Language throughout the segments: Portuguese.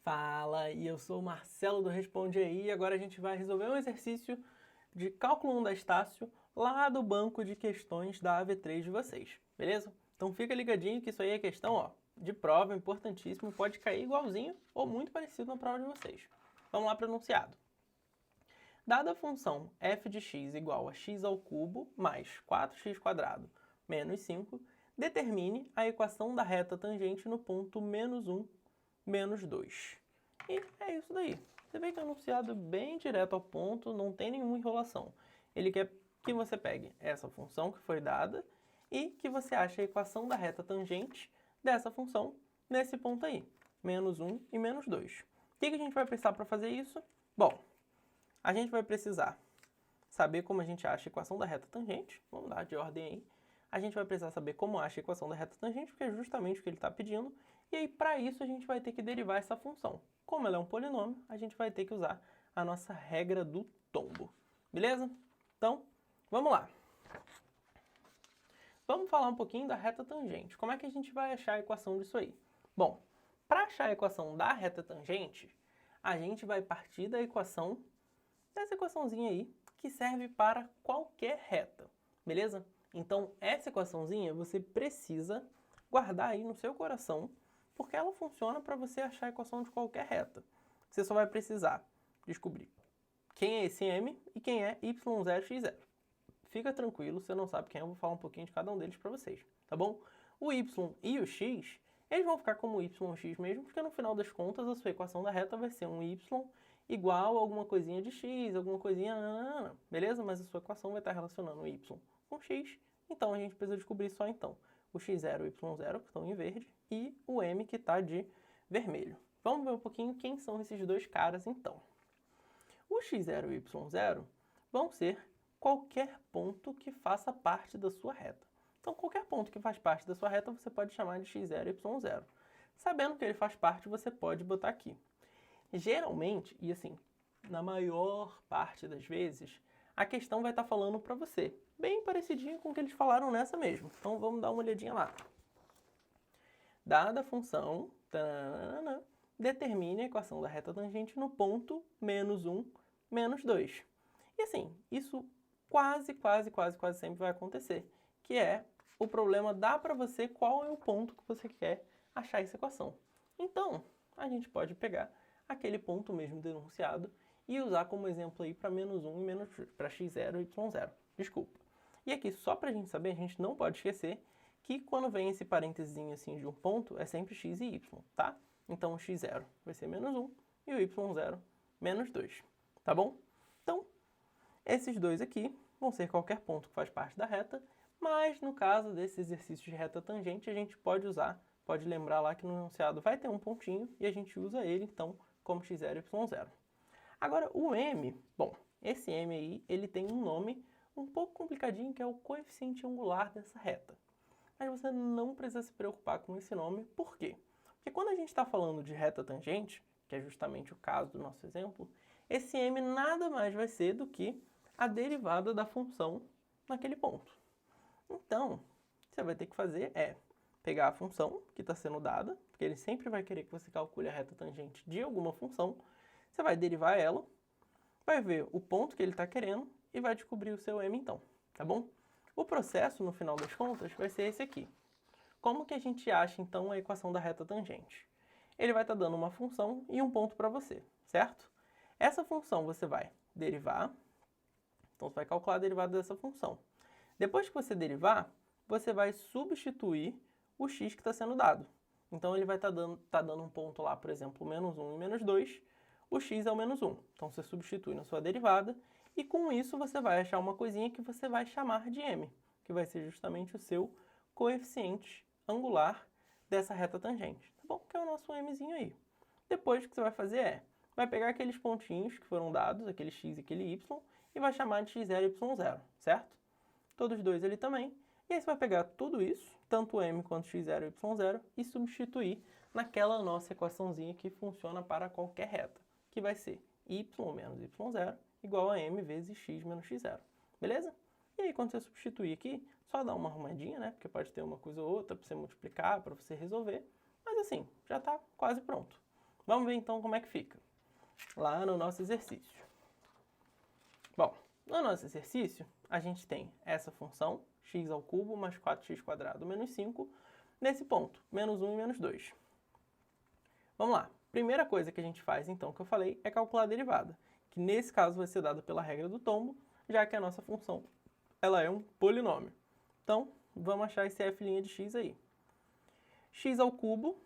Fala, e eu sou o Marcelo do Responde Aí, e agora a gente vai resolver um exercício de cálculo 1 da Estácio lá do banco de questões da AV3 de vocês, beleza? Então fica ligadinho que isso aí é questão, ó, de prova, importantíssimo, pode cair igualzinho ou muito parecido na prova de vocês. Vamos lá para o enunciado. Dada a função f de x igual a x ao cubo mais 4x² menos 5, determine a equação da reta tangente no ponto menos 1, menos 2. E é isso daí. Você vê que é um enunciado bem direto ao ponto, não tem nenhuma enrolação. Ele quer que você pegue essa função que foi dada e que você ache a equação da reta tangente dessa função nesse ponto aí, menos 1 e menos 2. O que a gente vai precisar para fazer isso? Bom, a gente vai precisar saber como a gente acha a equação da reta tangente. Vamos dar de ordem aí. A gente vai precisar saber como acha a equação da reta tangente, porque é justamente o que ele está pedindo. E aí, para isso, a gente vai ter que derivar essa função. Como ela é um polinômio, a gente vai ter que usar a nossa regra do tombo. Beleza? Então, vamos lá. Vamos falar um pouquinho da reta tangente. Como é que a gente vai achar a equação disso aí? Bom, para achar a equação da reta tangente, a gente vai partir da equação, dessa equaçãozinha aí, que serve para qualquer reta, beleza? Então, essa equaçãozinha você precisa guardar aí no seu coração, porque ela funciona para você achar a equação de qualquer reta. Você só vai precisar descobrir quem é esse m e quem é y0, x0. Fica tranquilo, você não sabe quem é, eu vou falar um pouquinho de cada um deles para vocês, tá bom? O y e o x, eles vão ficar como y e x mesmo, porque no final das contas a sua equação da reta vai ser um y igual a alguma coisinha de x, alguma coisinha, beleza? Mas a sua equação vai estar relacionando o y com x, então a gente precisa descobrir só então o x0 e o y0, que estão em verde, e o m que está de vermelho. Vamos ver um pouquinho quem são esses dois caras então. O x0 e o y0 vão ser qualquer ponto que faça parte da sua reta. Então, qualquer ponto que faz parte da sua reta, você pode chamar de x0 e y0. Sabendo que ele faz parte, você pode botar aqui. Geralmente, e assim, na maior parte das vezes, a questão vai estar falando para você, bem parecidinho com o que eles falaram nessa mesmo. Então, vamos dar uma olhadinha lá. Dada a função, tanana, determine a equação da reta tangente no ponto menos 1, menos 2. E assim, isso quase sempre vai acontecer, que é o problema dar para você qual é o ponto que você quer achar essa equação. Então, a gente pode pegar aquele ponto mesmo denunciado e usar como exemplo aí para menos 1 e menos para x0 e y0. Desculpa. E aqui, só para a gente saber, a gente não pode esquecer que quando vem esse parênteses assim de um ponto, é sempre x e y, tá? Então o x0 vai ser menos 1 e o y0 menos 2, tá bom? Então, esses dois aqui vão ser qualquer ponto que faz parte da reta, mas no caso desse exercício de reta tangente, a gente pode usar, pode lembrar lá que no enunciado vai ter um pontinho e a gente usa ele, então, como x0 e y0. Agora, o m, bom, esse m aí, ele tem um nome um pouco complicadinho, que é o coeficiente angular dessa reta. Mas você não precisa se preocupar com esse nome, por quê? Porque quando a gente está falando de reta tangente, que é justamente o caso do nosso exemplo, esse m nada mais vai ser do que a derivada da função naquele ponto. Então, o que você vai ter que fazer é pegar a função que está sendo dada, porque ele sempre vai querer que você calcule a reta tangente de alguma função, você vai derivar ela, vai ver o ponto que ele está querendo e vai descobrir o seu m então, tá bom? O processo, no final das contas, vai ser esse aqui. Como que a gente acha, então, a equação da reta tangente? Ele vai estar dando uma função e um ponto para você, certo? Essa função você vai derivar, então você vai calcular a derivada dessa função. Depois que você derivar, você vai substituir o x que está sendo dado. Então ele vai estar dando um ponto lá, por exemplo, menos 1 e menos 2, o x é o menos 1. Então você substitui na sua derivada e com isso você vai achar uma coisinha que você vai chamar de m, que vai ser justamente o seu coeficiente angular dessa reta tangente, tá bom? Que é o nosso mzinho aí. Depois o que você vai fazer é, vai pegar aqueles pontinhos que foram dados, aquele x e aquele y, e vai chamar de x0 e y0, certo? Todos dois ali também. E aí você vai pegar tudo isso, tanto m quanto x0 e y0, e substituir naquela nossa equaçãozinha que funciona para qualquer reta, que vai ser y menos y0 igual a m vezes x menos x0, beleza? E aí quando você substituir aqui, só dá uma arrumadinha, né? Porque pode ter uma coisa ou outra para você multiplicar, para você resolver, mas assim, já está quase pronto. Vamos ver então como é que fica lá no nosso exercício. Bom, no nosso exercício, a gente tem essa função, x ao cubo mais 4x² menos 5, nesse ponto, menos 1 e menos 2. Vamos lá. Primeira coisa que a gente faz, então, que eu falei, é calcular a derivada, que nesse caso vai ser dada pela regra do tombo, já que a nossa função ela é um polinômio. Então, vamos achar esse f' de x aí. X ao cubo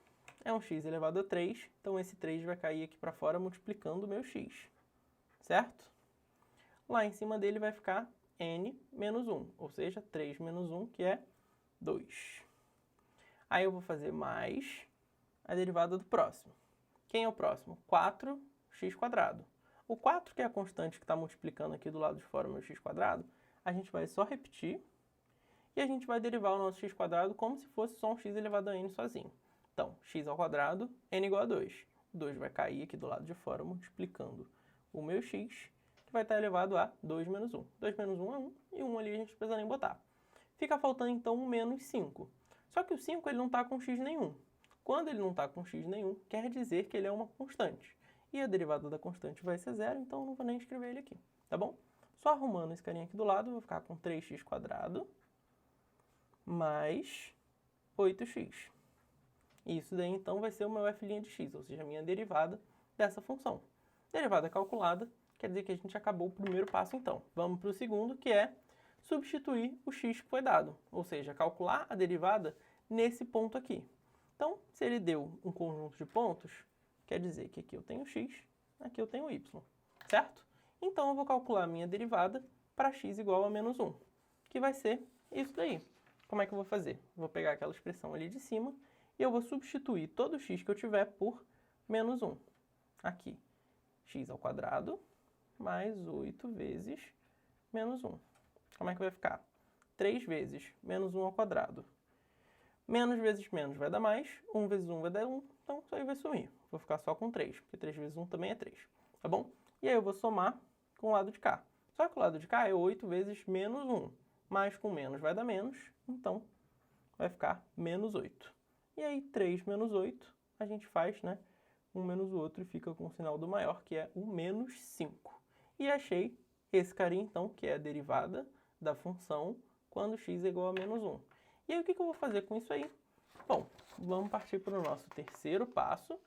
é um x elevado a 3, então esse 3 vai cair aqui para fora multiplicando o meu x, certo? Lá em cima dele vai ficar n menos 1, ou seja, 3 menos 1, que é 2. Aí eu vou fazer mais a derivada do próximo. Quem é o próximo? 4x². O 4, que é a constante que está multiplicando aqui do lado de fora o meu x², a gente vai só repetir e a gente vai derivar o nosso x² como se fosse só um x elevado a n sozinho. Então, x ao quadrado, n igual a 2. 2 vai cair aqui do lado de fora multiplicando o meu x, que vai estar elevado a 2 menos 1. 2 menos 1 é 1, e 1 ali a gente não precisa nem botar. Fica faltando então um menos 5. Só que o 5 ele não está com x nenhum. Quando ele não está com x nenhum, quer dizer que ele é uma constante. E a derivada da constante vai ser 0, então eu não vou nem escrever ele aqui, tá bom? Só arrumando esse carinha aqui do lado, eu vou ficar com 3x² mais 8x. Isso daí, então, vai ser o meu f' de x, ou seja, a minha derivada dessa função. Derivada calculada, quer dizer que a gente acabou o primeiro passo, então. Vamos para o segundo, que é substituir o x que foi dado, ou seja, calcular a derivada nesse ponto aqui. Então, se ele deu um conjunto de pontos, quer dizer que aqui eu tenho x, aqui eu tenho y, certo? Então, eu vou calcular a minha derivada para x igual a menos 1, que vai ser isso daí. Como é que eu vou fazer? Vou pegar aquela expressão ali de cima e eu vou substituir todo o x que eu tiver por menos 1. Aqui, x ao quadrado mais 8 vezes menos 1. Como é que vai ficar? 3 vezes menos 1 ao quadrado. Menos vezes menos vai dar mais, 1 vezes 1 vai dar 1, então isso aí vai sumir. Vou ficar só com 3, porque 3 vezes 1 também é 3, tá bom? E aí eu vou somar com o lado de cá. Só que o lado de cá é 8 vezes menos 1. Mais com menos vai dar menos, então vai ficar menos 8. E aí 3 menos 8, a gente faz, né? Um menos o outro e fica com o sinal do maior, que é o menos 5. E achei esse carinha, então, que é a derivada da função quando x é igual a menos 1. E aí, o que eu vou fazer com isso aí? Bom, vamos partir para o nosso terceiro passo,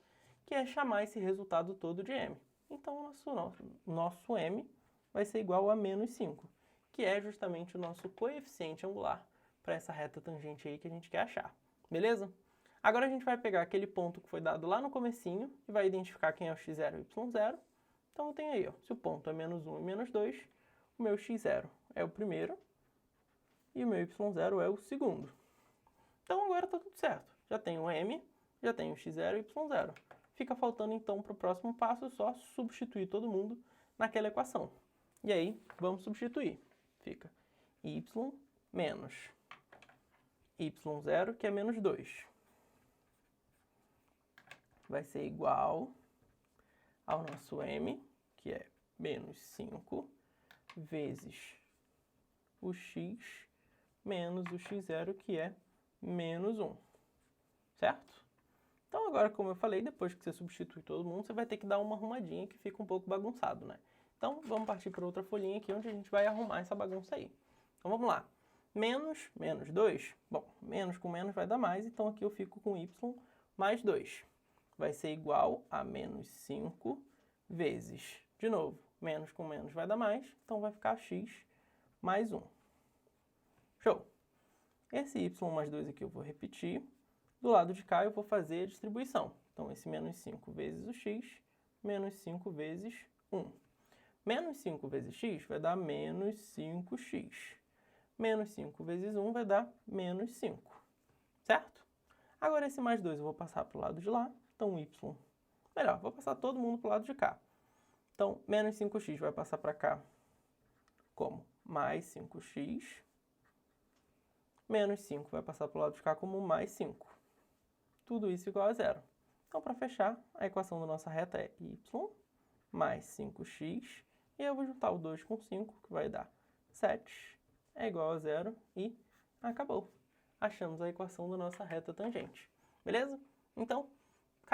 que é chamar esse resultado todo de m. Então, o nosso m vai ser igual a menos 5, que é justamente o nosso coeficiente angular para essa reta tangente aí que a gente quer achar. Beleza? Agora a gente vai pegar aquele ponto que foi dado lá no comecinho e vai identificar quem é o x0 e o y0. Então, eu tenho aí, ó, se o ponto é menos 1 e menos 2, o meu x0 é o primeiro e o meu y0 é o segundo. Então, agora está tudo certo. Já tenho o m, já tenho o x0 e o y0. Fica faltando, então, para o próximo passo, só substituir todo mundo naquela equação. E aí, vamos substituir. Fica y menos y0, que é menos 2. Vai ser igual ao nosso m, que é menos 5, vezes o x menos o x0, que é menos 1. Certo? Então, agora, como eu falei, depois que você substitui todo mundo, você vai ter que dar uma arrumadinha que fica um pouco bagunçado, né? Então, vamos partir para outra folhinha aqui, onde a gente vai arrumar essa bagunça aí. Então, vamos lá. Menos 2. Bom, menos com menos vai dar mais, então aqui eu fico com y mais 2. Vai ser igual a menos 5 vezes, de novo, menos com menos vai dar mais, então vai ficar x mais 1. Show! Esse y mais 2 aqui eu vou repetir. Do lado de cá eu vou fazer a distribuição. Então, esse menos 5 vezes o x, menos 5 vezes 1. Menos 5 vezes x vai dar menos 5x. Menos 5 vezes 1 vai dar menos 5. Certo? Agora, esse mais 2 eu vou passar para o lado de lá. Então, y... Melhor, vou passar todo mundo para o lado de cá. Então, menos 5x vai passar para cá como mais 5x. Menos 5 vai passar para o lado de cá como mais 5. Tudo isso igual a 0. Então, para fechar, a equação da nossa reta é y mais 5x. E eu vou juntar o 2 com 5, que vai dar 7. É igual a 0 e acabou. Achamos a equação da nossa reta tangente. Beleza? Então,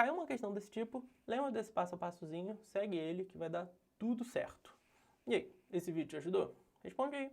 caiu uma questão desse tipo, lembra desse passo a passozinho, segue ele que vai dar tudo certo. E aí, esse vídeo te ajudou? Responde aí.